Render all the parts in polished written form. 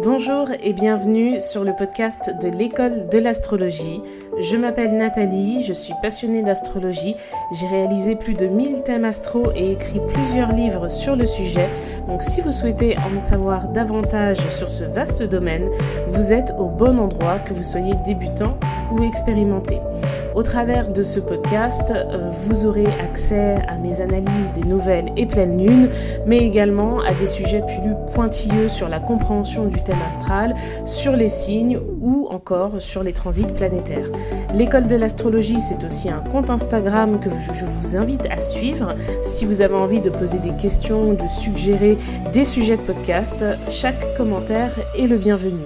Bonjour et bienvenue sur le podcast de l'école de l'astrologie. Je m'appelle Nathalie, je suis passionnée d'astrologie. J'ai réalisé plus de 1000 thèmes astro et écrit plusieurs livres sur le sujet. Donc si vous souhaitez en savoir davantage sur ce vaste domaine, vous êtes au bon endroit, que vous soyez débutant ou expérimenté. Au travers de ce podcast, vous aurez accès à mes analyses des nouvelles et pleines lunes, mais également à des sujets plus pointilleux sur la compréhension du thème astral, sur les signes ou encore sur les transits planétaires. L'école de l'astrologie, c'est aussi un compte Instagram que je vous invite à suivre. Si vous avez envie de poser des questions, de suggérer des sujets de podcast, chaque commentaire est le bienvenu.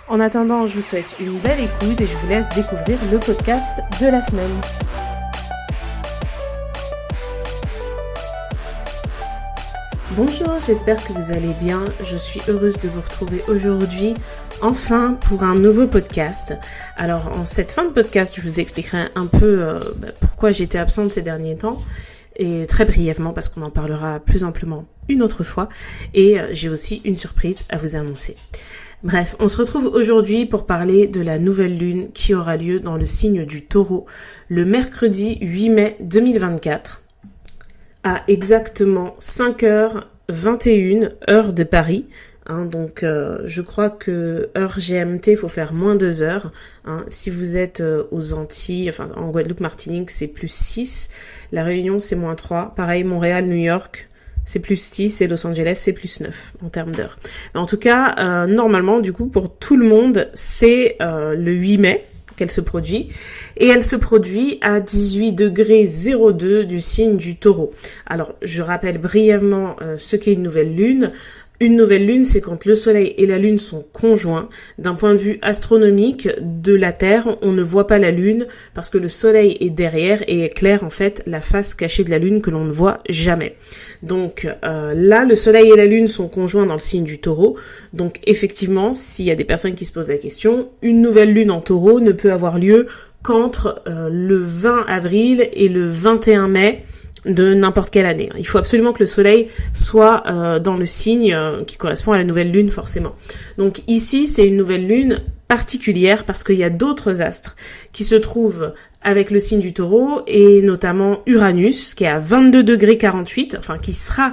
En attendant, je vous souhaite une belle écoute et je vous laisse découvrir le podcast de la semaine. Bonjour, j'espère que vous allez bien. Je suis heureuse de vous retrouver aujourd'hui, enfin, pour un nouveau podcast. Alors, en cette fin de podcast, je vous expliquerai un peu pourquoi j'étais absente ces derniers temps. Et très brièvement, parce qu'on en parlera plus amplement une autre fois. Et j'ai aussi une surprise à vous annoncer. Bref, on se retrouve aujourd'hui pour parler de la nouvelle lune qui aura lieu dans le signe du Taureau le mercredi 8 mai 2024 à exactement 5h21 heure de Paris. Donc je crois que heure GMT, il faut faire moins 2 heures. Si vous êtes aux Antilles, enfin en Guadeloupe-Martinique, c'est plus 6. La Réunion, c'est moins 3. Pareil, Montréal, New York, c'est plus 6 et Los Angeles, c'est plus 9 en termes d'heures. Mais en tout cas, normalement, du coup, pour tout le monde, c'est le 8 mai qu'elle se produit. Et elle se produit à 18°02 du signe du Taureau. Alors, je rappelle brièvement ce qu'est une nouvelle lune. Une nouvelle lune, c'est quand le soleil et la lune sont conjoints. D'un point de vue astronomique de la Terre, on ne voit pas la lune parce que le soleil est derrière et éclaire en fait la face cachée de la lune que l'on ne voit jamais. Donc là, le soleil et la lune sont conjoints dans le signe du Taureau. Donc effectivement, s'il y a des personnes qui se posent la question, une nouvelle lune en Taureau ne peut avoir lieu qu'entre le 20 avril et le 21 mai de n'importe quelle année. Il faut absolument que le soleil soit dans le signe qui correspond à la nouvelle lune forcément. Donc ici, c'est une nouvelle lune particulière parce qu'il y a d'autres astres qui se trouvent avec le signe du Taureau et notamment Uranus qui est à 22°48, enfin qui sera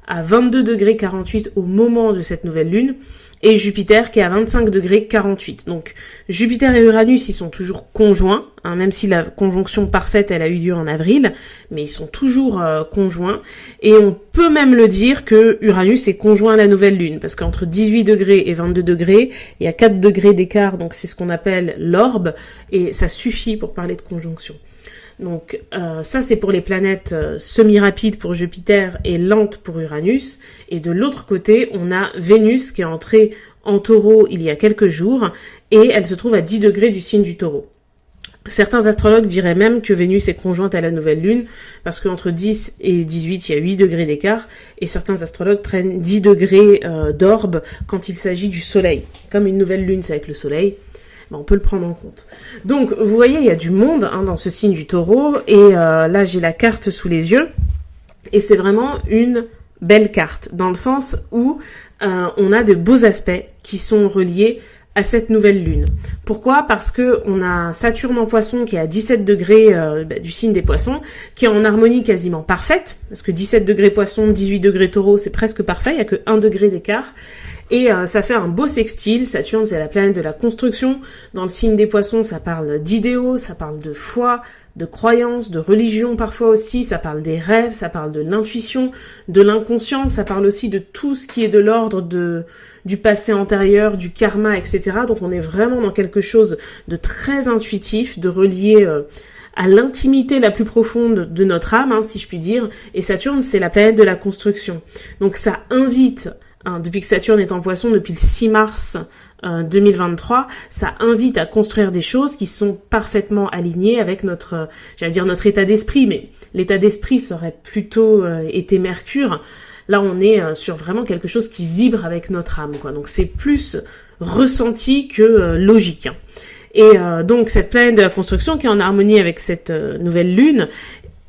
à 22°48 au moment de cette nouvelle lune, et Jupiter qui est à 25°48. Donc Jupiter et Uranus, ils sont toujours conjoints, même si la conjonction parfaite, elle a eu lieu en avril, mais ils sont toujours conjoints. Et on peut même le dire que Uranus est conjoint à la nouvelle lune, parce qu'entre 18° et 22°, il y a 4 degrés d'écart, donc c'est ce qu'on appelle l'orbe, et ça suffit pour parler de conjonction. Donc ça c'est pour les planètes semi-rapides pour Jupiter et lentes pour Uranus. Et de l'autre côté, on a Vénus qui est entrée en Taureau il y a quelques jours et elle se trouve à 10° du signe du Taureau. Certains astrologues diraient même que Vénus est conjointe à la nouvelle lune parce qu'entre 10 et 18, il y a 8 degrés d'écart et certains astrologues prennent 10 degrés d'orbe quand il s'agit du soleil. Comme une nouvelle lune, c'est avec le soleil, on peut le prendre en compte. Donc, vous voyez, il y a du monde dans ce signe du Taureau. Et là, j'ai la carte sous les yeux. Et c'est vraiment une belle carte, dans le sens où on a de beaux aspects qui sont reliés à cette nouvelle lune. Pourquoi ? Parce que on a Saturne en Poisson qui est à 17° du signe des Poissons, qui est en harmonie quasiment parfaite, parce que 17° Poisson, 18° Taureau, c'est presque parfait, il n'y a que 1 degré d'écart. Et ça fait un beau sextile. Saturne, c'est la planète de la construction. Dans le signe des Poissons, ça parle d'idéaux, ça parle de foi, de croyance, de religion parfois aussi. Ça parle des rêves, ça parle de l'intuition, de l'inconscient. Ça parle aussi de tout ce qui est de l'ordre du passé antérieur, du karma, etc. Donc on est vraiment dans quelque chose de très intuitif, de relié à l'intimité la plus profonde de notre âme, si je puis dire. Et Saturne, c'est la planète de la construction. Donc ça invite, depuis que Saturne est en Poisson, depuis le 6 mars 2023, ça invite à construire des choses qui sont parfaitement alignées avec notre état d'esprit, mais l'état d'esprit serait plutôt été Mercure. Là, on est sur vraiment quelque chose qui vibre avec notre âme, quoi. Donc c'est plus ressenti que logique. Et donc cette planète de la construction qui est en harmonie avec cette nouvelle lune,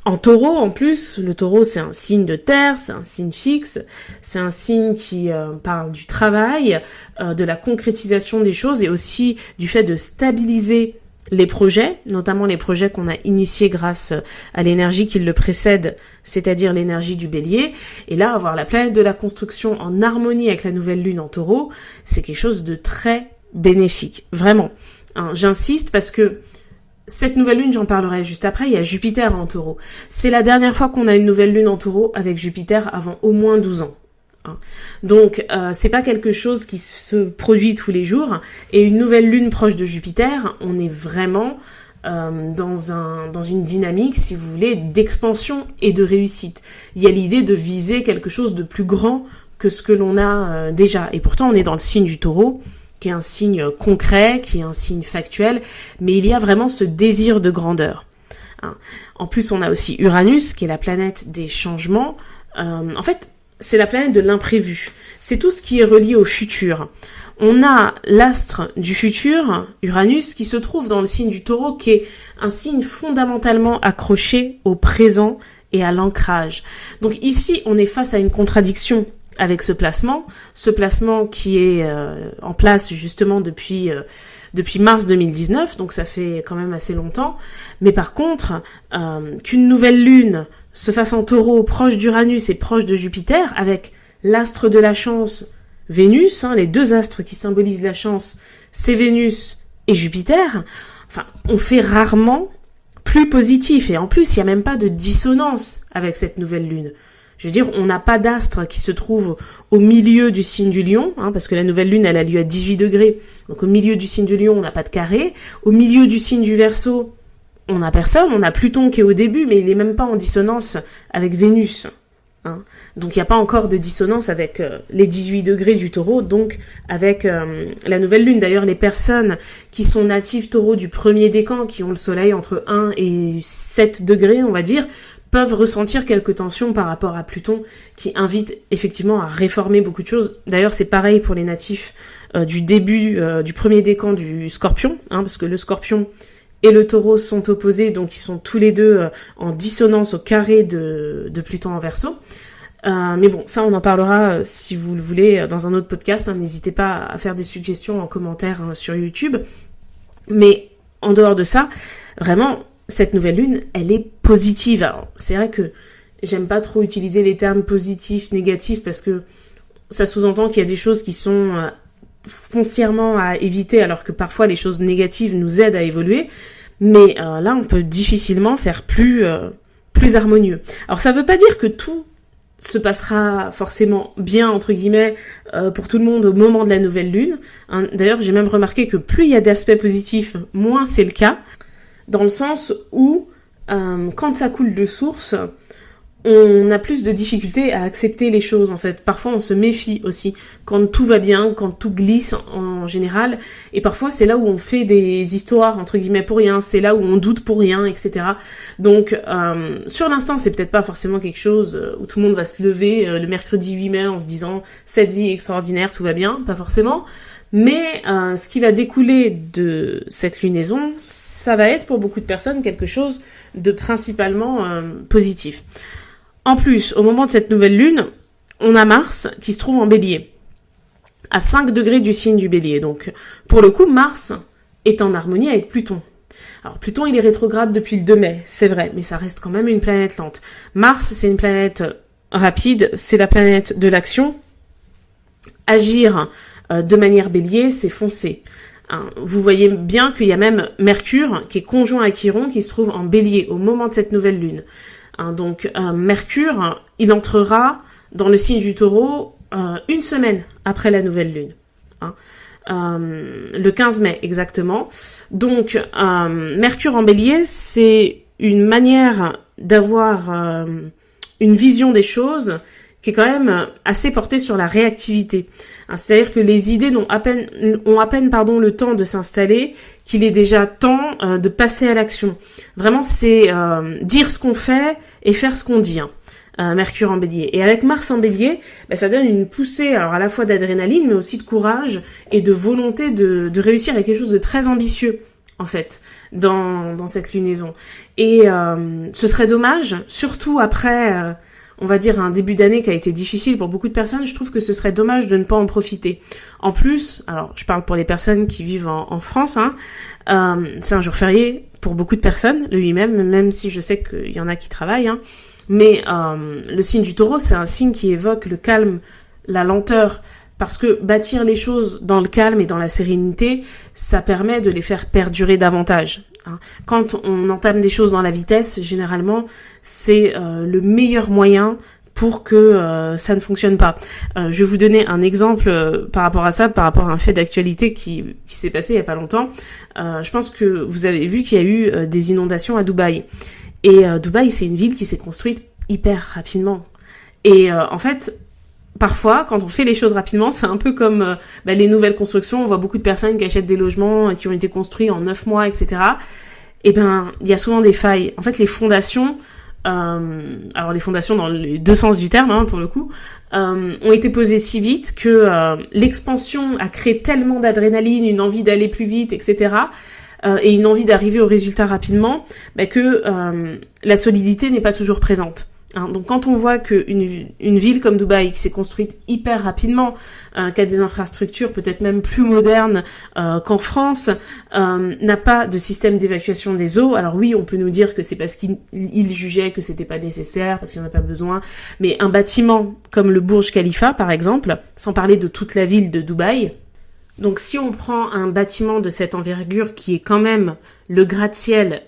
En taureau, en plus, le taureau, c'est un signe de terre, c'est un signe fixe, c'est un signe qui parle du travail, de la concrétisation des choses et aussi du fait de stabiliser les projets, notamment les projets qu'on a initiés grâce à l'énergie qui le précède, c'est-à-dire l'énergie du bélier. Et là, avoir la planète de la construction en harmonie avec la nouvelle lune en taureau, c'est quelque chose de très bénéfique. Vraiment. Hein, j'insiste parce que cette nouvelle lune, j'en parlerai juste après, il y a Jupiter en taureau. C'est la dernière fois qu'on a une nouvelle lune en taureau avec Jupiter avant au moins 12 ans. Donc, c'est pas quelque chose qui se produit tous les jours. Et une nouvelle lune proche de Jupiter, on est vraiment dans une dynamique, si vous voulez, d'expansion et de réussite. Il y a l'idée de viser quelque chose de plus grand que ce que l'on a déjà. Et pourtant, on est dans le signe du taureau, qui est un signe concret, qui est un signe factuel, mais il y a vraiment ce désir de grandeur. En plus, on a aussi Uranus, qui est la planète des changements. En fait, c'est la planète de l'imprévu. C'est tout ce qui est relié au futur. On a l'astre du futur, Uranus, qui se trouve dans le signe du taureau, qui est un signe fondamentalement accroché au présent et à l'ancrage. Donc ici, on est face à une contradiction avec ce placement qui est en place justement depuis mars 2019, donc ça fait quand même assez longtemps. Mais par contre, qu'une nouvelle lune se fasse en taureau proche d'Uranus et proche de Jupiter, avec l'astre de la chance, Vénus, les deux astres qui symbolisent la chance, c'est Vénus et Jupiter, enfin, on fait rarement plus positif. Et en plus, il n'y a même pas de dissonance avec cette nouvelle lune. Je veux dire, on n'a pas d'astre qui se trouve au milieu du signe du lion, parce que la nouvelle lune, elle a lieu à 18 degrés. Donc au milieu du signe du lion, on n'a pas de carré. Au milieu du signe du Verseau, on n'a personne. On a Pluton qui est au début, mais il n'est même pas en dissonance avec Vénus. Donc il n'y a pas encore de dissonance avec les 18 degrés du taureau, donc avec la nouvelle lune. D'ailleurs, les personnes qui sont natives taureau du premier décan, qui ont le soleil entre 1 et 7 degrés, on va dire, peuvent ressentir quelques tensions par rapport à Pluton, qui invite effectivement à réformer beaucoup de choses. D'ailleurs, c'est pareil pour les natifs du début du premier décan du Scorpion, parce que le Scorpion et le Taureau sont opposés, donc ils sont tous les deux en dissonance au carré de Pluton en Verseau. Mais bon, ça on en parlera si vous le voulez dans un autre podcast. N'hésitez pas à faire des suggestions en commentaire sur YouTube. Mais en dehors de ça, vraiment, cette nouvelle lune, elle est positive. Alors, c'est vrai que j'aime pas trop utiliser les termes positifs, négatifs, parce que ça sous-entend qu'il y a des choses qui sont foncièrement à éviter, alors que parfois les choses négatives nous aident à évoluer. Mais là, on peut difficilement faire plus harmonieux. Alors, ça veut pas dire que tout se passera forcément bien, entre guillemets, pour tout le monde au moment de la nouvelle lune. D'ailleurs, j'ai même remarqué que plus il y a d'aspects positifs, moins c'est le cas. Dans le sens où, quand ça coule de source, on a plus de difficultés à accepter les choses, en fait. Parfois, on se méfie aussi quand tout va bien, quand tout glisse en général. Et parfois, c'est là où on fait des histoires, entre guillemets, pour rien. C'est là où on doute pour rien, etc. Donc, sur l'instant, c'est peut-être pas forcément quelque chose où tout le monde va se lever le mercredi 8 mai en se disant « cette vie est extraordinaire, tout va bien », pas forcément. Mais ce qui va découler de cette lunaison, ça va être pour beaucoup de personnes quelque chose de principalement positif. En plus, au moment de cette nouvelle lune, on a Mars qui se trouve en Bélier, à 5 degrés du signe du Bélier. Donc, pour le coup, Mars est en harmonie avec Pluton. Alors, Pluton, il est rétrograde depuis le 2 mai, c'est vrai, mais ça reste quand même une planète lente. Mars, c'est une planète rapide, c'est la planète de l'action. Agir de manière Bélier, c'est foncer. Vous voyez bien qu'il y a même Mercure qui est conjoint à Chiron qui se trouve en Bélier au moment de cette nouvelle lune. Donc Mercure, il entrera dans le signe du Taureau une semaine après la nouvelle lune. Le 15 mai exactement. Donc Mercure en Bélier, c'est une manière d'avoir une vision des choses qui est quand même assez portée sur la réactivité. C'est-à-dire que les idées ont à peine le temps de s'installer, qu'il est déjà temps de passer à l'action. Vraiment, c'est dire ce qu'on fait et faire ce qu'on dit. Mercure en Bélier. Et avec Mars en Bélier, ça donne une poussée, alors à la fois d'adrénaline, mais aussi de courage et de volonté de réussir à quelque chose de très ambitieux en fait, dans cette lunaison. Et ce serait dommage, surtout après, on va dire, un début d'année qui a été difficile pour beaucoup de personnes, je trouve que ce serait dommage de ne pas en profiter. En plus, alors je parle pour les personnes qui vivent en France, c'est un jour férié pour beaucoup de personnes, le 8 même si je sais qu'il y en a qui travaillent, mais le signe du Taureau, c'est un signe qui évoque le calme, la lenteur, parce que bâtir les choses dans le calme et dans la sérénité, ça permet de les faire perdurer davantage. Quand on entame des choses dans la vitesse, généralement, c'est le meilleur moyen pour que ça ne fonctionne pas. Je vais vous donner un exemple par rapport à ça, par rapport à un fait d'actualité qui s'est passé il y a pas longtemps. Je pense que vous avez vu qu'il y a eu des inondations à Dubaï. Et Dubaï, c'est une ville qui s'est construite hyper rapidement. Et en fait, parfois, quand on fait les choses rapidement, c'est un peu comme les nouvelles constructions. On voit beaucoup de personnes qui achètent des logements qui ont été construits en 9 mois, etc. Et il y a souvent des failles. En fait, les fondations, alors les fondations dans les deux sens du terme, pour le coup, ont été posées si vite que l'expansion a créé tellement d'adrénaline, une envie d'aller plus vite, etc., et une envie d'arriver au résultat rapidement, que la solidité n'est pas toujours présente. Donc quand on voit qu'une ville comme Dubaï, qui s'est construite hyper rapidement, qui a des infrastructures peut-être même plus modernes qu'en France, n'a pas de système d'évacuation des eaux, alors oui, on peut nous dire que c'est parce qu'il jugeait que c'était pas nécessaire, parce qu'il n'y en a pas besoin, mais un bâtiment comme le Burj Khalifa, par exemple, sans parler de toute la ville de Dubaï, donc si on prend un bâtiment de cette envergure qui est quand même le gratte-ciel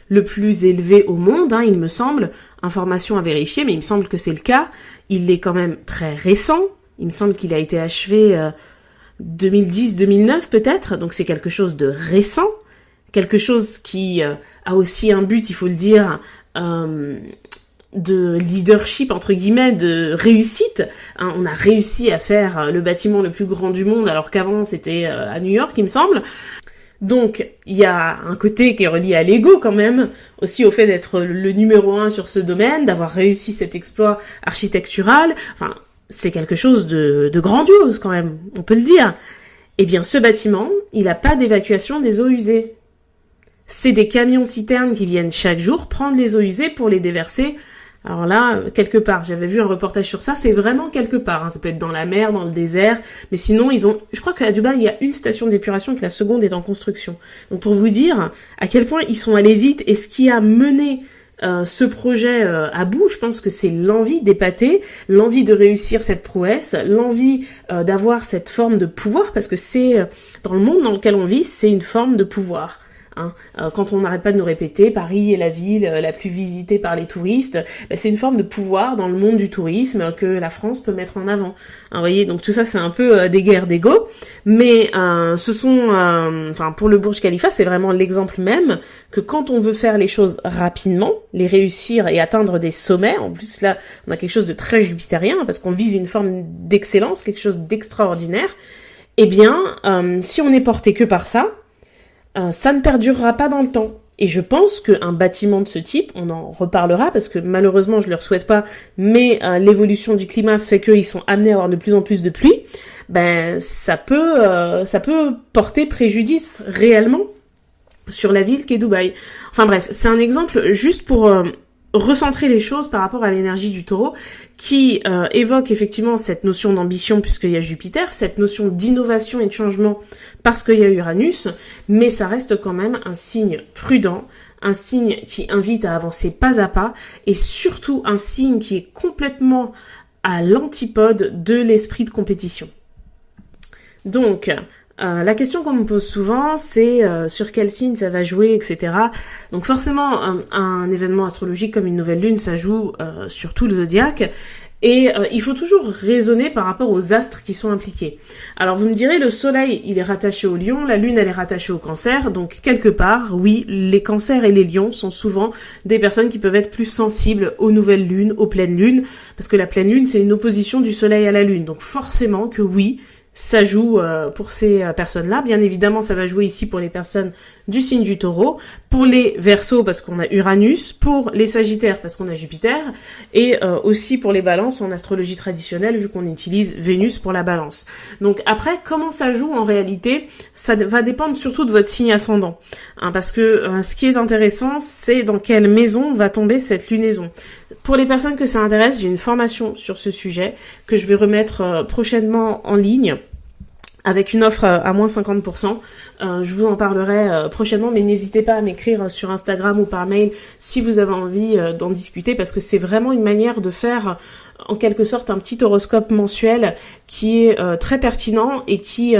le plus élevé au monde, il me semble, information à vérifier, mais il me semble que c'est le cas, il est quand même très récent, il me semble qu'il a été achevé 2010-2009 peut-être, donc c'est quelque chose de récent, quelque chose qui a aussi un but, il faut le dire, de leadership, entre guillemets, de réussite. On a réussi à faire le bâtiment le plus grand du monde, alors qu'avant c'était à New York, il me semble. Donc, il y a un côté qui est relié à l'ego quand même, aussi au fait d'être le numéro 1 sur ce domaine, d'avoir réussi cet exploit architectural. Enfin, c'est quelque chose de grandiose quand même, on peut le dire. Eh bien, ce bâtiment, il n'a pas d'évacuation des eaux usées. C'est des camions-citernes qui viennent chaque jour prendre les eaux usées pour les déverser. Alors là, quelque part, j'avais vu un reportage sur ça, c'est vraiment quelque part, ça peut être dans la mer, dans le désert, mais sinon je crois qu'à Dubaï, il y a une station d'épuration et que la seconde est en construction. Donc pour vous dire à quel point ils sont allés vite et ce qui a mené ce projet à bout, je pense que c'est l'envie d'épater, l'envie de réussir cette prouesse, l'envie d'avoir cette forme de pouvoir, parce que c'est, dans le monde dans lequel on vit, c'est une forme de pouvoir. Quand on n'arrête pas de nous répéter, Paris est la ville la plus visitée par les touristes, c'est une forme de pouvoir dans le monde du tourisme que la France peut mettre en avant. Vous voyez, donc tout ça c'est un peu des guerres d'ego, mais ce sont, pour le Burj Khalifa, c'est vraiment l'exemple même que quand on veut faire les choses rapidement, les réussir et atteindre des sommets, en plus là on a quelque chose de très jupitérien parce qu'on vise une forme d'excellence, quelque chose d'extraordinaire, eh bien si on n'est porté que par ça, ça ne perdurera pas dans le temps. Et je pense qu'un bâtiment de ce type, on en reparlera parce que malheureusement je ne leur souhaite pas, mais l'évolution du climat fait qu'ils sont amenés à avoir de plus en plus de pluie, ça peut porter préjudice réellement sur la ville qu'est Dubaï. Enfin bref, c'est un exemple juste pour recentrer les choses par rapport à l'énergie du Taureau qui évoque effectivement cette notion d'ambition puisqu'il y a Jupiter, cette notion d'innovation et de changement parce qu'il y a Uranus, mais ça reste quand même un signe prudent, un signe qui invite à avancer pas à pas et surtout un signe qui est complètement à l'antipode de l'esprit de compétition. Donc, la question qu'on me pose souvent, c'est sur quel signe ça va jouer, etc. Donc forcément, un événement astrologique comme une nouvelle lune, ça joue sur tout le zodiaque. Et il faut toujours raisonner par rapport aux astres qui sont impliqués. Alors vous me direz, le soleil, il est rattaché au lion, la lune, elle est rattachée au cancer. Donc quelque part, oui, les cancers et les lions sont souvent des personnes qui peuvent être plus sensibles aux nouvelles lunes, aux pleines lunes. Parce que la pleine lune, c'est une opposition du soleil à la lune. Donc forcément que oui, ça joue pour ces personnes-là. Bien évidemment, ça va jouer ici pour les personnes du signe du Taureau, pour les Verseaux parce qu'on a Uranus, pour les Sagittaires parce qu'on a Jupiter, et aussi pour les Balances en astrologie traditionnelle vu qu'on utilise Vénus pour la Balance. Donc après, comment ça joue en réalité, ça va dépendre surtout de votre signe ascendant, hein, parce que ce qui est intéressant, c'est dans quelle maison va tomber cette lunaison. Pour les personnes que ça intéresse, j'ai une formation sur ce sujet que je vais remettre prochainement en ligne avec une offre à moins 50%. Je vous en parlerai prochainement, mais n'hésitez pas à m'écrire sur Instagram ou par mail si vous avez envie d'en discuter, parce que c'est vraiment une manière de faire en quelque sorte un petit horoscope mensuel qui est très pertinent et qui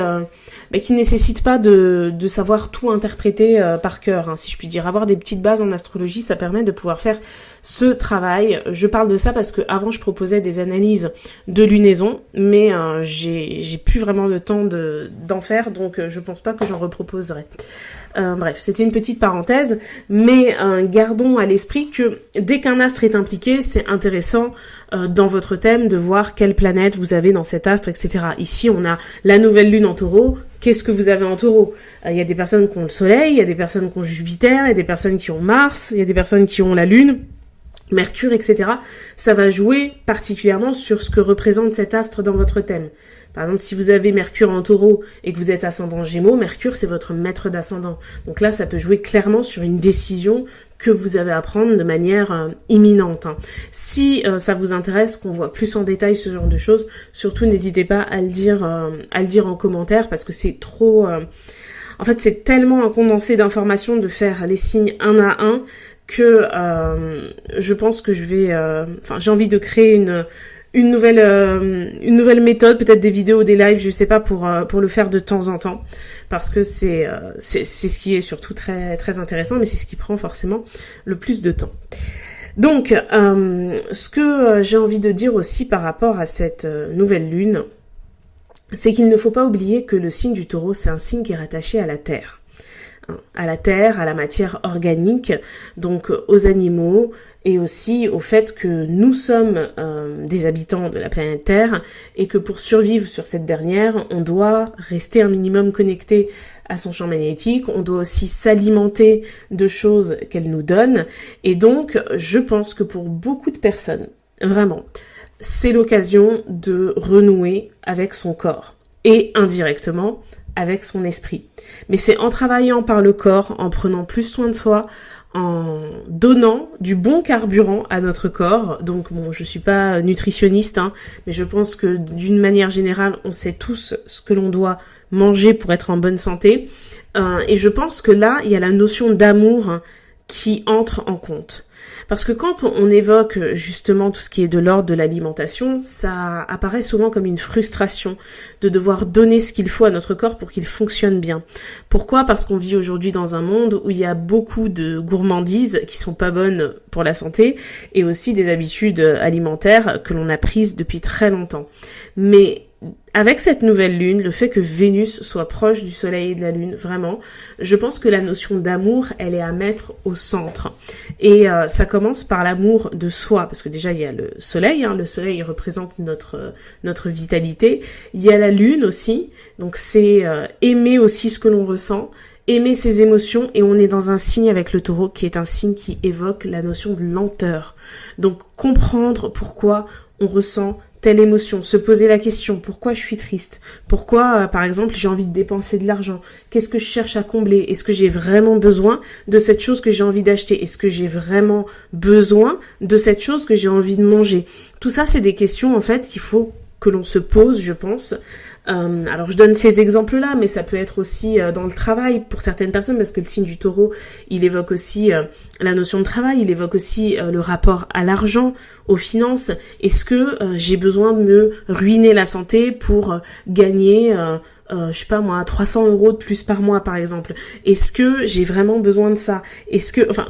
nécessite pas de savoir tout interpréter par cœur, hein, si je puis dire. Avoir des petites bases en astrologie, ça permet de pouvoir faire ce travail. Je parle de ça parce que avant je proposais des analyses de lunaison, mais j'ai plus vraiment le temps d'en faire, donc je pense pas que j'en reproposerai. Bref, c'était une petite parenthèse, mais gardons à l'esprit que dès qu'un astre est impliqué, c'est intéressant dans votre thème de voir quelle planète vous avez dans cet astre, etc. Ici, on a la nouvelle lune en Taureau. Qu'est-ce que vous avez en Taureau? Il y a des personnes qui ont le Soleil, il y a des personnes qui ont Jupiter, il y a des personnes qui ont Mars, il y a des personnes qui ont la Lune, Mercure, etc. Ça va jouer particulièrement sur ce que représente cet astre dans votre thème. Par exemple, si vous avez Mercure en Taureau et que vous êtes ascendant Gémeaux, Mercure, c'est votre maître d'ascendant. Donc là, ça peut jouer clairement sur une décision que vous avez à prendre de manière imminente, hein. Si ça vous intéresse, qu'on voit plus en détail ce genre de choses, surtout n'hésitez pas à le dire en commentaire, parce que c'est trop... En fait, c'est tellement un condensé d'informations de faire les signes un à un que je pense que je vais... j'ai envie de créer une nouvelle méthode, peut-être des vidéos, des lives, je sais pas, pour le faire de temps en temps, parce que c'est ce qui est surtout très très intéressant, mais c'est ce qui prend forcément le plus de temps. Donc ce que j'ai envie de dire aussi par rapport à cette nouvelle lune, c'est qu'il ne faut pas oublier que le signe du Taureau, c'est un signe qui est rattaché à la Terre, à la Terre, à la matière organique, donc aux animaux, et aussi au fait que nous sommes des habitants de la planète Terre, et que pour survivre sur cette dernière, on doit rester un minimum connecté à son champ magnétique, on doit aussi s'alimenter de choses qu'elle nous donne, et donc je pense que pour beaucoup de personnes, vraiment, c'est l'occasion de renouer avec son corps, et indirectement avec son esprit. Mais c'est en travaillant par le corps, en prenant plus soin de soi, en donnant du bon carburant à notre corps. Donc bon, je suis pas nutritionniste, hein, mais je pense que d'une manière générale, on sait tous ce que l'on doit manger pour être en bonne santé. Et je pense que là, il y a la notion d'amour qui entre en compte. Parce que quand on évoque justement tout ce qui est de l'ordre de l'alimentation, ça apparaît souvent comme une frustration de devoir donner ce qu'il faut à notre corps pour qu'il fonctionne bien. Pourquoi? Parce qu'on vit aujourd'hui dans un monde où il y a beaucoup de gourmandises qui sont pas bonnes pour la santé, et aussi des habitudes alimentaires que l'on a prises depuis très longtemps. Mais avec cette nouvelle lune, le fait que Vénus soit proche du Soleil et de la Lune, vraiment, je pense que la notion d'amour, elle est à mettre au centre. Et ça commence par l'amour de soi, parce que déjà il y a le Soleil, hein, le Soleil il représente notre vitalité. Il y a la Lune aussi, donc c'est aimer aussi ce que l'on ressent, aimer ses émotions, et on est dans un signe avec le Taureau qui est un signe qui évoque la notion de lenteur. Donc comprendre pourquoi on ressent telle émotion, se poser la question, pourquoi je suis triste? Pourquoi, par exemple, j'ai envie de dépenser de l'argent? Qu'est-ce que je cherche à combler? Est-ce que j'ai vraiment besoin de cette chose que j'ai envie d'acheter? Est-ce que j'ai vraiment besoin de cette chose que j'ai envie de manger? Tout ça, c'est des questions, en fait, qu'il faut que l'on se pose, je pense. Alors je donne ces exemples-là, mais ça peut être aussi dans le travail pour certaines personnes, parce que le signe du Taureau, il évoque aussi la notion de travail, il évoque aussi le rapport à l'argent, aux finances. Est-ce que j'ai besoin de me ruiner la santé pour gagner je sais pas moi, 300 € de plus par mois par exemple? Est-ce que j'ai vraiment besoin de ça?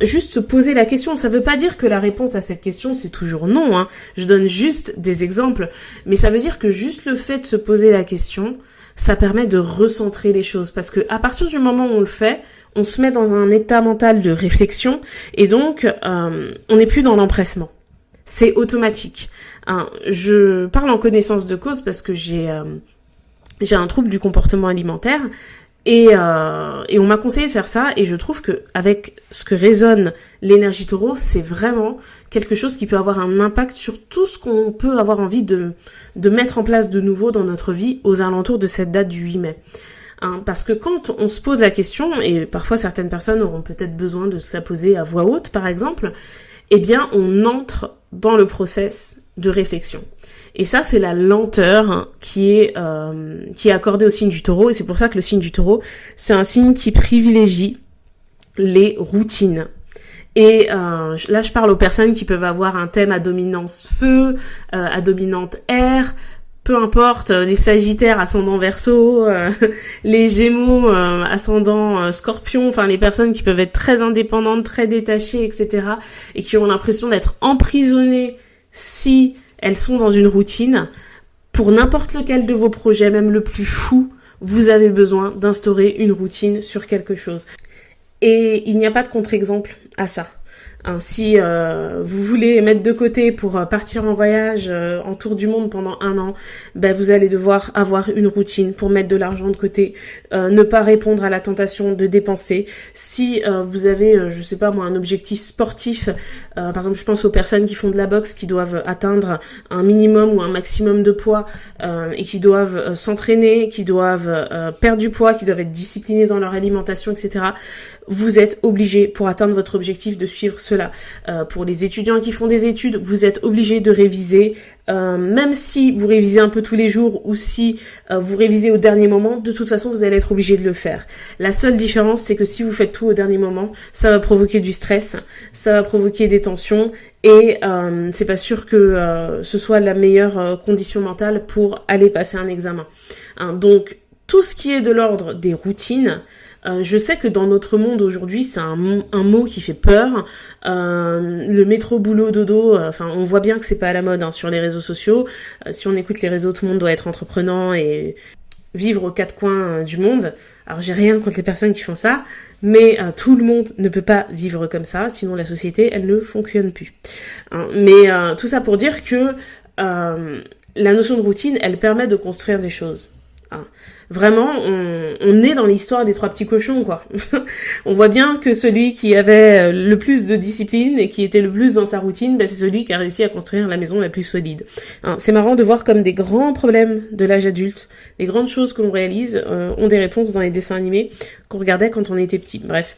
Juste se poser la question. Ça veut pas dire que la réponse à cette question c'est toujours non, hein. Je donne juste des exemples, mais ça veut dire que juste le fait de se poser la question, ça permet de recentrer les choses, parce que à partir du moment où on le fait, on se met dans un état mental de réflexion, et donc on n'est plus dans l'empressement. C'est automatique, hein. Je parle en connaissance de cause parce que j'ai j'ai un trouble du comportement alimentaire. Et on m'a conseillé de faire ça, et je trouve que avec ce que résonne l'énergie taureau, c'est vraiment quelque chose qui peut avoir un impact sur tout ce qu'on peut avoir envie de mettre en place de nouveau dans notre vie aux alentours de cette date du 8 mai. Parce que quand on se pose la question, et parfois certaines personnes auront peut-être besoin de se la poser à voix haute par exemple, eh bien on entre dans le process de réflexion. Et ça, c'est la lenteur qui est accordée au signe du taureau. Et c'est pour ça que le signe du taureau, c'est un signe qui privilégie les routines. Et là, je parle aux personnes qui peuvent avoir un thème à dominance feu, à dominante air, peu importe, les sagittaires ascendant verseau, les gémeaux ascendant scorpion, enfin les personnes qui peuvent être très indépendantes, très détachées, etc. et qui ont l'impression d'être emprisonnées si elles sont dans une routine. Pour n'importe lequel de vos projets, même le plus fou, vous avez besoin d'instaurer une routine sur quelque chose. Et il n'y a pas de contre-exemple à ça. Si vous voulez mettre de côté pour partir en voyage en tour du monde pendant 1 an, vous allez devoir avoir une routine pour mettre de l'argent de côté, ne pas répondre à la tentation de dépenser. Si vous avez, je sais pas moi, un objectif sportif, par exemple je pense aux personnes qui font de la boxe, qui doivent atteindre un minimum ou un maximum de poids et qui doivent s'entraîner, qui doivent perdre du poids, qui doivent être disciplinés dans leur alimentation, etc. Vous êtes obligé, pour atteindre votre objectif, de suivre cela. Pour les étudiants qui font des études, vous êtes obligé de réviser, même si vous révisez un peu tous les jours ou si vous révisez au dernier moment, de toute façon, vous allez être obligé de le faire. La seule différence, c'est que si vous faites tout au dernier moment, ça va provoquer du stress, ça va provoquer des tensions et c'est pas sûr que ce soit la meilleure condition mentale pour aller passer un examen. Donc, tout ce qui est de l'ordre des routines, je sais que dans notre monde aujourd'hui, c'est un mot qui fait peur. Le métro boulot dodo, on voit bien que c'est pas à la mode sur les réseaux sociaux. Si on écoute les réseaux, tout le monde doit être entreprenant et vivre aux 4 coins du monde. Alors j'ai rien contre les personnes qui font ça, mais tout le monde ne peut pas vivre comme ça, sinon la société, elle ne fonctionne plus. Mais tout ça pour dire que la notion de routine, elle permet de construire des choses. Vraiment, on est dans l'histoire des 3 petits cochons, quoi. On voit bien que celui qui avait le plus de discipline et qui était le plus dans sa routine, c'est celui qui a réussi à construire la maison la plus solide. C'est marrant de voir comme des grands problèmes de l'âge adulte, des grandes choses que l'on réalise, ont des réponses dans les dessins animés qu'on regardait quand on était petit. Bref.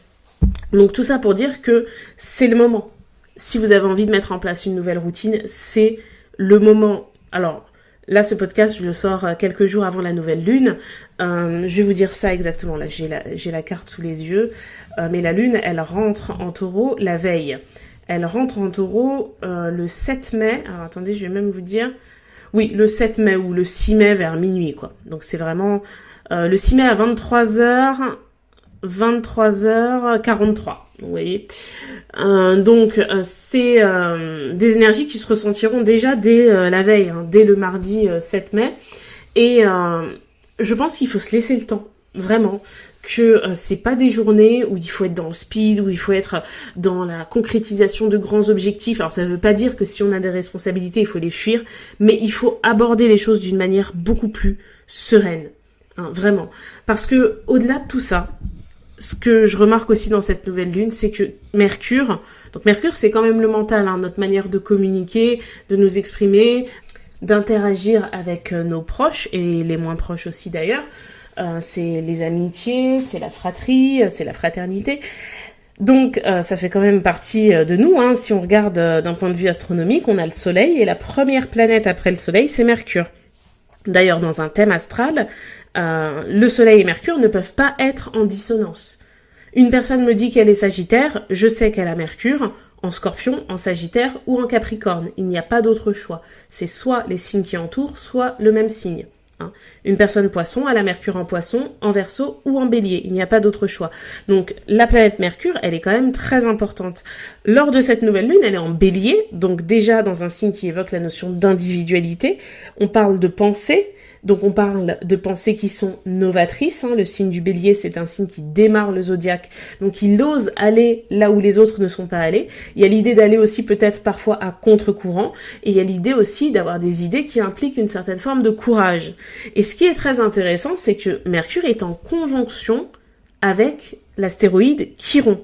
Donc tout ça pour dire que c'est le moment. Si vous avez envie de mettre en place une nouvelle routine, c'est le moment. Alors, là, ce podcast, je le sors quelques jours avant la nouvelle lune. Je vais vous dire ça exactement. Là, j'ai la carte sous les yeux. Mais la lune, elle rentre en taureau la veille. Elle rentre en taureau le 7 mai. Alors, attendez, je vais même vous dire. Oui, le 7 mai ou le 6 mai vers minuit, quoi. Donc, c'est vraiment le 6 mai à 23h43. Vous voyez. Donc c'est des énergies qui se ressentiront déjà dès la veille, dès le mardi 7 mai. Et je pense qu'il faut se laisser le temps, vraiment, que c'est pas des journées où il faut être dans le speed, où il faut être dans la concrétisation de grands objectifs. Alors ça veut pas dire que si on a des responsabilités, il faut les fuir, mais il faut aborder les choses d'une manière beaucoup plus sereine, vraiment. Parce que au-delà de tout ça, ce que je remarque aussi dans cette nouvelle lune, c'est que Mercure, c'est quand même le mental, notre manière de communiquer, de nous exprimer, d'interagir avec nos proches et les moins proches aussi d'ailleurs. C'est les amitiés, c'est la fratrie, c'est la fraternité. Donc ça fait quand même partie de nous, si on regarde d'un point de vue astronomique, on a le Soleil et la première planète après le Soleil, c'est Mercure. D'ailleurs, dans un thème astral, le Soleil et Mercure ne peuvent pas être en dissonance. Une personne me dit qu'elle est Sagittaire, je sais qu'elle a Mercure en Scorpion, en Sagittaire ou en Capricorne. Il n'y a pas d'autre choix. C'est soit les signes qui entourent, soit le même signe. Une personne Poisson, elle a Mercure en Poisson, en Verseau ou en Bélier. Il n'y a pas d'autre choix. Donc la planète Mercure, elle est quand même très importante. Lors de cette nouvelle lune, elle est en Bélier, donc déjà dans un signe qui évoque la notion d'individualité. On parle de pensée, Donc on parle de pensées qui sont novatrices, le signe du Bélier c'est un signe qui démarre le zodiaque, donc il ose aller là où les autres ne sont pas allés. Il y a l'idée d'aller aussi peut-être parfois à contre-courant, et il y a l'idée aussi d'avoir des idées qui impliquent une certaine forme de courage. Et ce qui est très intéressant, c'est que Mercure est en conjonction avec l'astéroïde Chiron.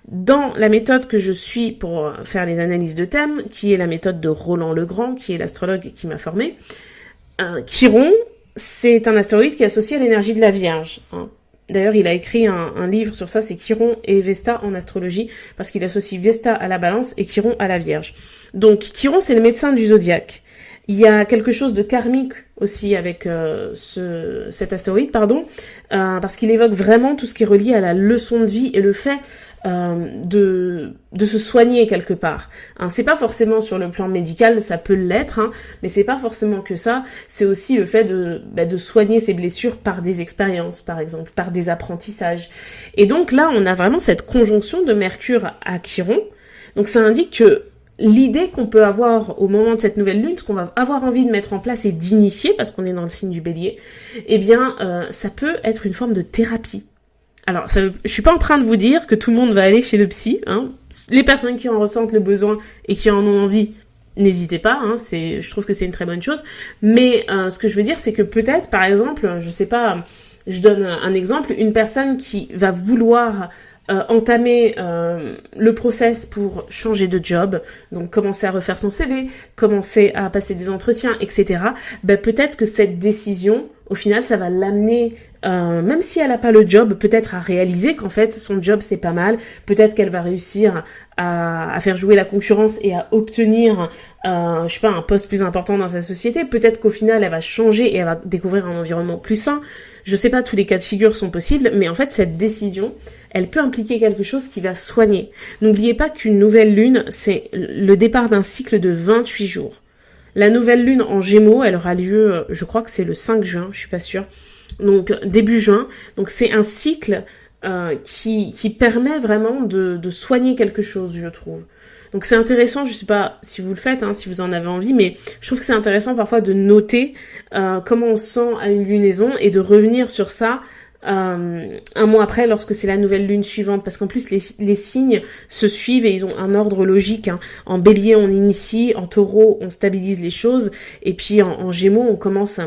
Dans la méthode que je suis pour faire les analyses de thèmes, qui est la méthode de Roland Legrand, qui est l'astrologue qui m'a formée, Chiron, c'est un astéroïde qui est associé à l'énergie de la Vierge. D'ailleurs, il a écrit un livre sur ça, c'est Chiron et Vesta en astrologie, parce qu'il associe Vesta à la Balance et Chiron à la Vierge. Donc, Chiron, c'est le médecin du zodiaque. Il y a quelque chose de karmique aussi avec cet astéroïde, parce qu'il évoque vraiment tout ce qui est relié à la leçon de vie et le fait de se soigner quelque part. C'est pas forcément sur le plan médical, ça peut l'être, mais c'est pas forcément que ça. C'est aussi le fait de soigner ses blessures par des expériences, par exemple, par des apprentissages. Et donc là, on a vraiment cette conjonction de Mercure à Chiron. Donc ça indique que l'idée qu'on peut avoir au moment de cette nouvelle lune, ce qu'on va avoir envie de mettre en place et d'initier, parce qu'on est dans le signe du Bélier, eh bien, ça peut être une forme de thérapie. Alors, je suis pas en train de vous dire que tout le monde va aller chez le psy. Les personnes qui en ressentent le besoin et qui en ont envie, n'hésitez pas. Je trouve que c'est une très bonne chose. Mais ce que je veux dire, c'est que peut-être, par exemple, je sais pas, je donne un exemple, une personne qui va vouloir entamer le process pour changer de job, donc commencer à refaire son CV, commencer à passer des entretiens, etc. Peut-être que cette décision, au final, ça va l'amener, même si elle n'a pas le job, peut-être à réaliser qu'en fait, son job, c'est pas mal. Peut-être qu'elle va réussir à faire jouer la concurrence et à obtenir, un poste plus important dans sa société. Peut-être qu'au final, elle va changer et elle va découvrir un environnement plus sain. Je sais pas, tous les cas de figure sont possibles, mais en fait, cette décision, elle peut impliquer quelque chose qui va soigner. N'oubliez pas qu'une nouvelle lune, c'est le départ d'un cycle de 28 jours. La nouvelle lune en Gémeaux, elle aura lieu, je crois que c'est le 5 juin, je suis pas sûre. Donc, début juin. Donc, c'est un cycle qui permet vraiment de soigner quelque chose, je trouve. Donc c'est intéressant, je sais pas si vous le faites, si vous en avez envie, mais je trouve que c'est intéressant parfois de noter comment on se sent à une lunaison et de revenir sur ça un mois après lorsque c'est la nouvelle lune suivante, parce qu'en plus les signes se suivent et ils ont un ordre logique. En Bélier on initie, en Taureau on stabilise les choses, et puis en Gémeaux on commence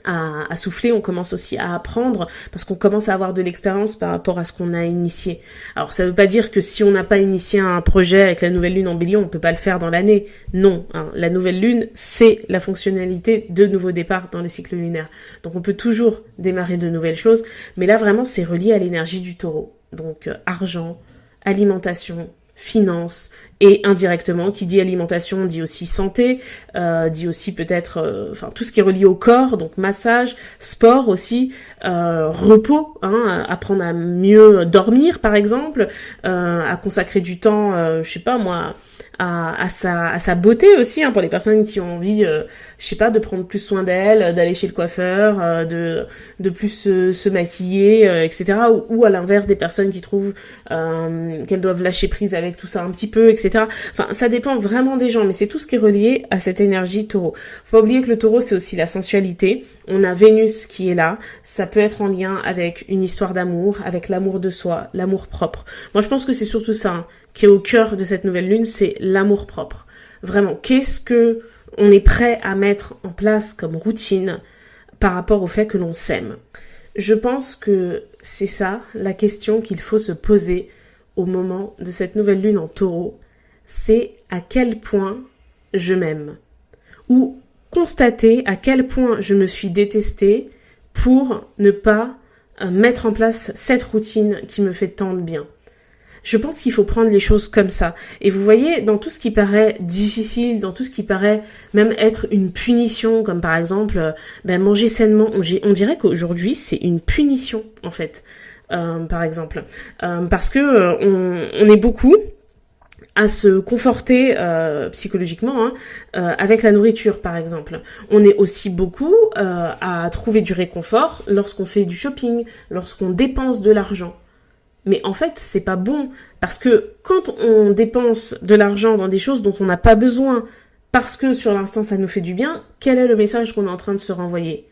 à souffler, on commence aussi à apprendre parce qu'on commence à avoir de l'expérience par rapport à ce qu'on a initié. Alors ça veut pas dire que si on n'a pas initié un projet avec la nouvelle lune en Bélier, on peut pas le faire dans l'année. Non, la nouvelle lune, c'est la fonctionnalité de nouveau départ dans le cycle lunaire. Donc on peut toujours démarrer de nouvelles choses, mais là vraiment c'est relié à l'énergie du Taureau. Donc argent, alimentation, finances, et indirectement, qui dit alimentation dit aussi santé, dit aussi peut-être tout ce qui est relié au corps, donc massage, sport aussi, repos, apprendre à mieux dormir par exemple, à consacrer du temps, à sa beauté aussi, pour les personnes qui ont envie, de prendre plus soin d'elles, d'aller chez le coiffeur, de plus se maquiller, etc. Ou à l'inverse des personnes qui trouvent qu'elles doivent lâcher prise avec tout ça un petit peu, etc. Enfin, ça dépend vraiment des gens, mais c'est tout ce qui est relié à cette énergie taureau. Faut pas oublier que le taureau, c'est aussi la sensualité. On a Vénus qui est là. Ça peut être en lien avec une histoire d'amour, avec l'amour de soi, l'amour propre. Moi, je pense que c'est surtout ça, qui est au cœur de cette nouvelle lune, c'est l'amour propre. Vraiment, qu'est-ce que on est prêt à mettre en place comme routine par rapport au fait que l'on s'aime? Je pense que c'est ça, la question qu'il faut se poser au moment de cette nouvelle lune en taureau. C'est à quel point je m'aime. Ou constater à quel point je me suis détestée pour ne pas mettre en place cette routine qui me fait tant de bien. Je pense qu'il faut prendre les choses comme ça. Et vous voyez, dans tout ce qui paraît difficile, dans tout ce qui paraît même être une punition, comme par exemple manger sainement, on dirait qu'aujourd'hui c'est une punition en fait, par exemple. Parce que on est beaucoup à se conforter psychologiquement avec la nourriture par exemple. On est aussi beaucoup à trouver du réconfort lorsqu'on fait du shopping, lorsqu'on dépense de l'argent. Mais en fait, c'est pas bon, parce que quand on dépense de l'argent dans des choses dont on n'a pas besoin, parce que sur l'instant ça nous fait du bien, quel est le message qu'on est en train de se renvoyer?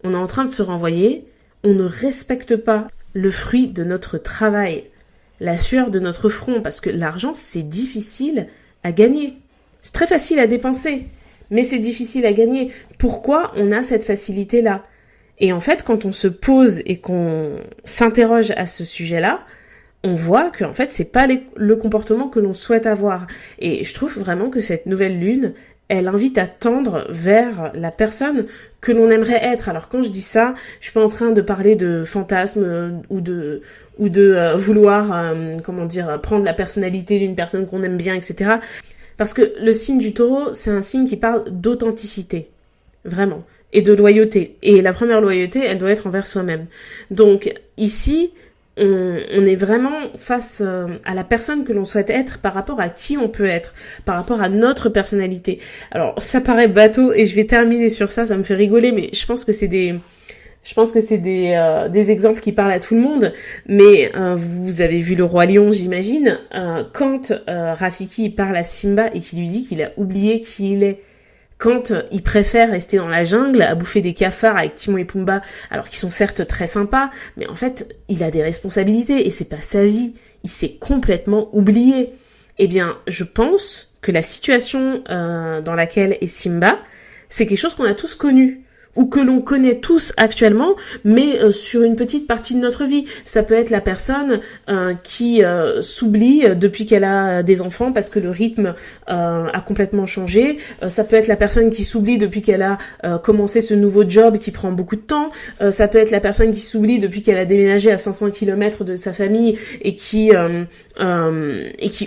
On est en train de se renvoyer, on ne respecte pas le fruit de notre travail, la sueur de notre front, parce que l'argent c'est difficile à gagner. C'est très facile à dépenser, mais c'est difficile à gagner. Pourquoi on a cette facilité-là? Et en fait, quand on se pose et qu'on s'interroge à ce sujet-là, on voit que en fait, c'est pas le comportement que l'on souhaite avoir. Et je trouve vraiment que cette nouvelle lune, elle invite à tendre vers la personne que l'on aimerait être. Alors quand je dis ça, je suis pas en train de parler de fantasme ou de vouloir, prendre la personnalité d'une personne qu'on aime bien, etc. Parce que le signe du taureau, c'est un signe qui parle d'authenticité. Vraiment. Et de loyauté. Et la première loyauté, elle doit être envers soi-même. Donc ici, on est vraiment face à la personne que l'on souhaite être par rapport à qui on peut être, par rapport à notre personnalité. Alors ça paraît bateau et je vais terminer sur ça, ça me fait rigoler, mais je pense que c'est des exemples qui parlent à tout le monde. Mais vous avez vu le Roi Lion, j'imagine, quand Rafiki parle à Simba et qu'il lui dit qu'il a oublié qui il est. Quand il préfère rester dans la jungle à bouffer des cafards avec Timon et Pumba, alors qu'ils sont certes très sympas, mais en fait, il a des responsabilités et c'est pas sa vie. Il s'est complètement oublié. Eh bien, je pense que la situation dans laquelle est Simba, c'est quelque chose qu'on a tous connu. Ou que l'on connaît tous actuellement, mais sur une petite partie de notre vie. Ça peut être la personne qui s'oublie depuis qu'elle a des enfants parce que le rythme a complètement changé. Ça peut être la personne qui s'oublie depuis qu'elle a commencé ce nouveau job qui prend beaucoup de temps. Ça peut être la personne qui s'oublie depuis qu'elle a déménagé à 500 km de sa famille et qui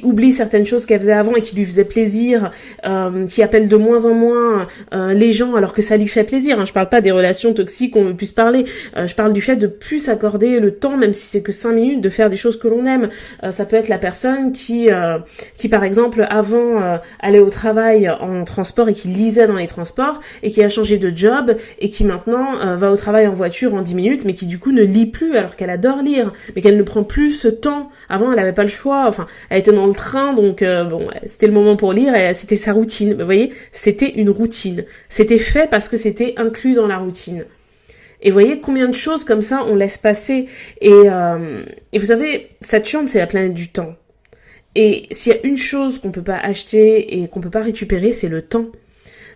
oublie certaines choses qu'elle faisait avant et qui lui faisaient plaisir, qui appelle de moins en moins les gens alors que ça lui fait plaisir. Je parle pas des relations toxiques, on puisse parler. Je parle du fait de plus s'accorder le temps, même si c'est que 5 minutes, de faire des choses que l'on aime. Ça peut être la personne qui par exemple, avant allait au travail en transport et qui lisait dans les transports et qui a changé de job et qui maintenant va au travail en voiture en 10 minutes, mais qui du coup ne lit plus alors qu'elle adore lire, mais qu'elle ne prend plus ce temps. Avant, elle avait pas le choix. Enfin, elle était dans le train, donc c'était le moment pour lire. C'était sa routine. Vous voyez, c'était une routine. C'était fait parce que c'était inclus dans la routine. Et vous voyez combien de choses comme ça on laisse passer. Et vous savez, Saturne, c'est la planète du temps. Et s'il y a une chose qu'on peut pas acheter et qu'on peut pas récupérer, c'est le temps.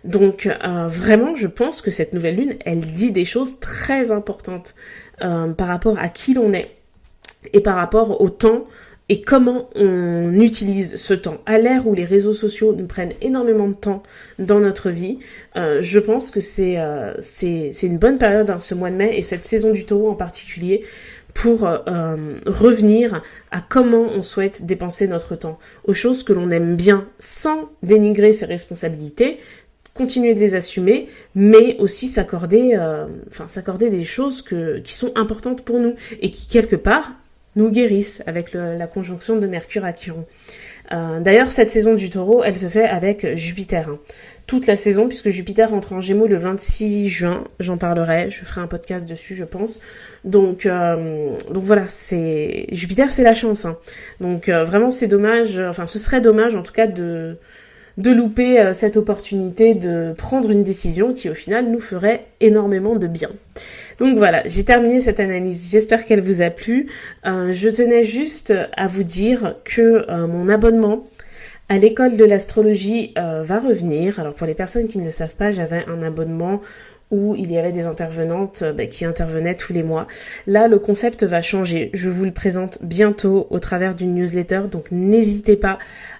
Donc vraiment, je pense que cette nouvelle lune, elle dit des choses très importantes par rapport à qui l'on est et par rapport au temps et comment on utilise ce temps. À l'ère où les réseaux sociaux nous prennent énormément de temps dans notre vie, je pense que c'est une bonne période, ce mois de mai et cette saison du taureau en particulier, pour revenir à comment on souhaite dépenser notre temps, aux choses que l'on aime bien, sans dénigrer ses responsabilités, continuer de les assumer, mais aussi s'accorder des choses qui sont importantes pour nous et qui, quelque part, nous guérissent avec la conjonction de Mercure à Chiron. D'ailleurs, cette saison du taureau, elle se fait avec Jupiter. Toute la saison, puisque Jupiter rentre en Gémeaux le 26 juin. J'en parlerai, je ferai un podcast dessus, je pense. Donc voilà, Jupiter, c'est la chance. Donc vraiment, c'est dommage, ce serait dommage en tout cas de louper cette opportunité de prendre une décision qui au final nous ferait énormément de bien. Donc voilà, j'ai terminé cette analyse, j'espère qu'elle vous a plu. Je tenais juste à vous dire que mon abonnement à l'école de l'astrologie va revenir. Alors pour les personnes qui ne le savent pas, j'avais un abonnement où il y avait des intervenantes qui intervenaient tous les mois. Là, le concept va changer. Je vous le présente bientôt au travers d'une newsletter, donc n'hésitez pas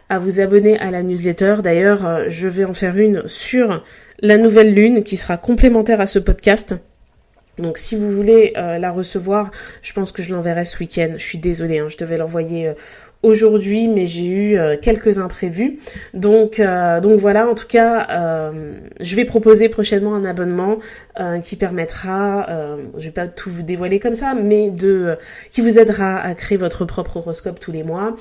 à vous abonner à la newsletter. D'ailleurs, je vais en faire une sur la nouvelle lune qui sera complémentaire à ce podcast. Donc si vous voulez la recevoir, je pense que je l'enverrai ce week-end. Je suis désolée, je devais l'envoyer aujourd'hui, mais j'ai eu quelques imprévus. Donc voilà, en tout cas, je vais proposer prochainement un abonnement qui permettra, je vais pas tout vous dévoiler comme ça, mais qui vous aidera à créer votre propre horoscope tous les mois,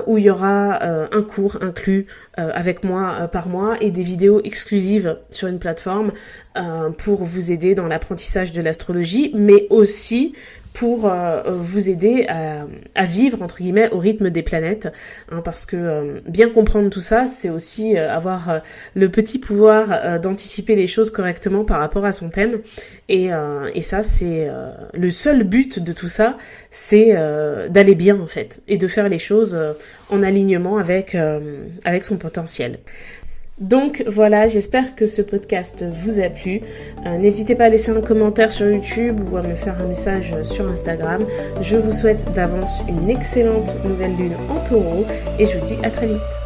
où il y aura un cours inclus avec moi par mois et des vidéos exclusives sur une plateforme pour vous aider dans l'apprentissage de l'astrologie, mais aussi pour vous aider à vivre, entre guillemets, au rythme des planètes. Parce que bien comprendre tout ça, c'est aussi avoir le petit pouvoir d'anticiper les choses correctement par rapport à son thème. Et ça, c'est le seul but de tout ça, c'est d'aller bien, en fait, et de faire les choses en alignement avec son potentiel. Donc voilà, j'espère que ce podcast vous a plu. N'hésitez pas à laisser un commentaire sur YouTube ou à me faire un message sur Instagram. Je vous souhaite d'avance une excellente nouvelle lune en Taureau et je vous dis à très vite.